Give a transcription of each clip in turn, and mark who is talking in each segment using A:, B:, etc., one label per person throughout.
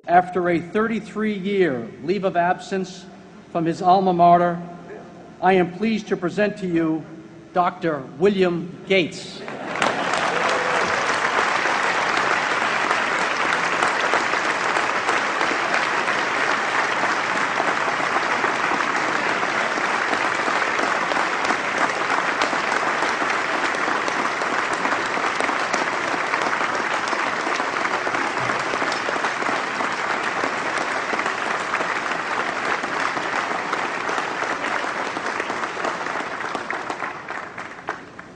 A: After a 33-year leave of absence from his alma mater, I am pleased to present to you Dr. William Gates.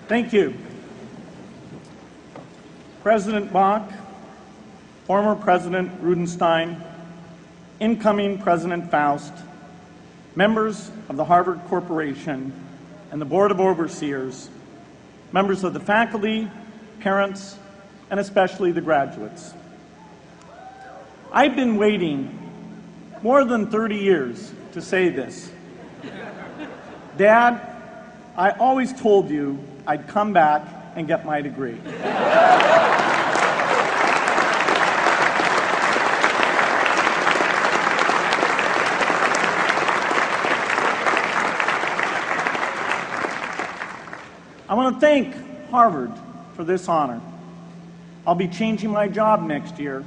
B: Thank you. President Bach, former President Rudenstein, incoming President Faust, members of the Harvard Corporation and the Board of Overseers, members of the faculty, parents, and especially the graduates. I've been waiting more than 30 years to say this. Dad, I always told you I'd come back and get my degree. I want to thank Harvard for this honor. I'll be changing my job next year,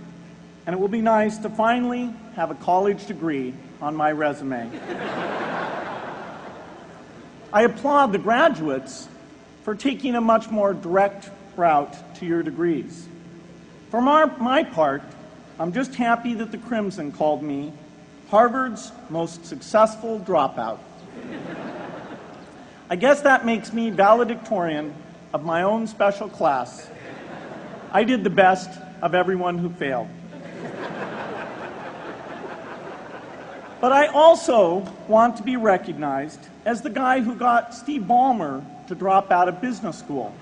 B: and it will be nice to finally have a college degree on my resume. I applaud the graduates for taking a much more direct route to your degrees. For my part, I'm just happy that the Crimson called me Harvard's most successful dropout. I guess that makes me valedictorian of my own special class. I did the best of everyone who failed. But I also want to be recognized as the guy who got Steve Ballmer to drop out of business school.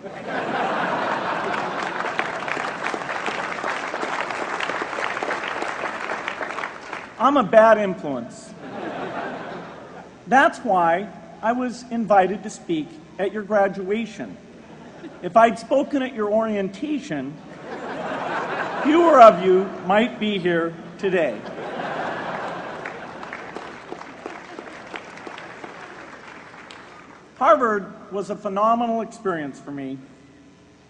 B: I'm a bad influence. That's why I was invited to speak at your graduation. If I'd spoken at your orientation, fewer of you might be here today. Harvard was a phenomenal experience for me.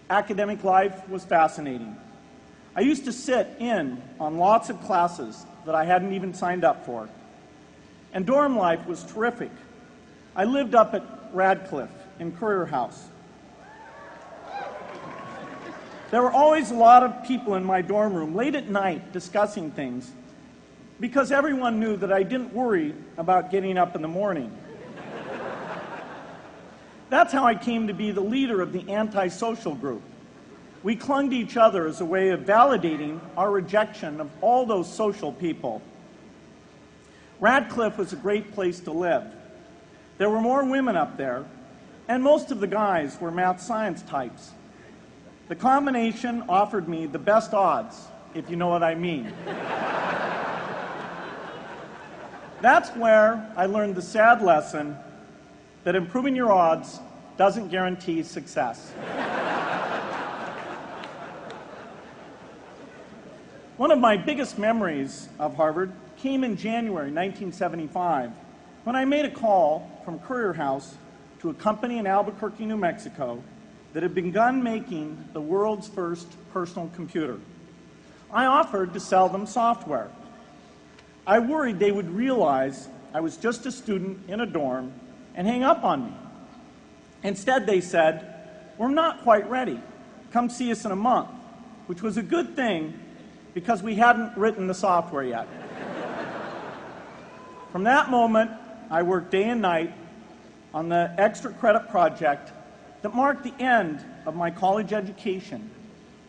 B: Academic life was fascinating. I used to sit in on lots of classes that I hadn't even signed up for. And dorm life was terrific. I lived up at Radcliffe in Currier House. There were always a lot of people in my dorm room late at night discussing things because everyone knew that I didn't worry about getting up in the morning. That's how I came to be the leader of the antisocial group. We clung to each other as a way of validating our rejection of all those social people. Radcliffe was a great place to live. There were more women up there, and most of the guys were math science types. The combination offered me the best odds, if you know what I mean. That's where I learned the sad lesson that improving your odds doesn't guarantee success. One of my biggest memories of Harvard came in January 1975 when I made a call from Currier House to a company in Albuquerque, New Mexico that had begun making the world's first personal computer. I offered to sell them software. I worried they would realize I was just a student in a dorm and hang up on me. Instead, they said, "We're not quite ready. Come see us in a month," which was a good thing because we hadn't written the software yet. From that moment, I worked day and night on the extra credit project that marked the end of my college education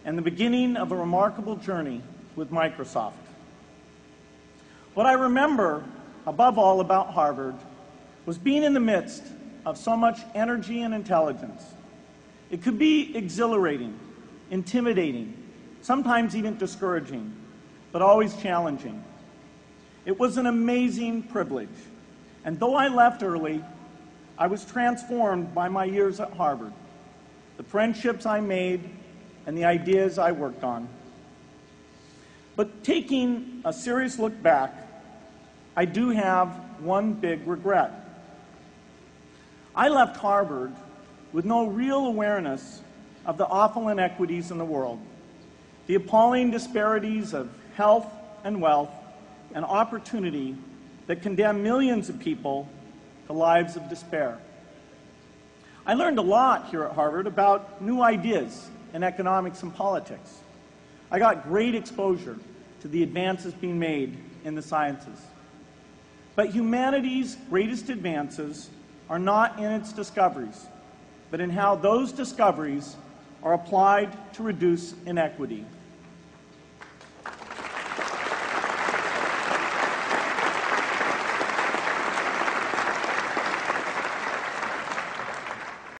B: and the beginning of a remarkable journey with Microsoft. What I remember above all about Harvard was being in the midst of so much energy and intelligence. It could be exhilarating, intimidating, sometimes even discouraging, but always challenging. It was an amazing privilege, and though I left early, I was transformed by my years at Harvard, the friendships I made, and the ideas I worked on. But taking a serious look back, I do have one big regret. I left Harvard with no real awareness of the awful inequities in the world, the appalling disparities of health and wealth and opportunity that condemn millions of people to lives of despair. I learned a lot here at Harvard about new ideas in economics and politics. I got great exposure to the advances being made in the sciences. But humanity's greatest advances are not in its discoveries, but in how those discoveries are applied to reduce inequity.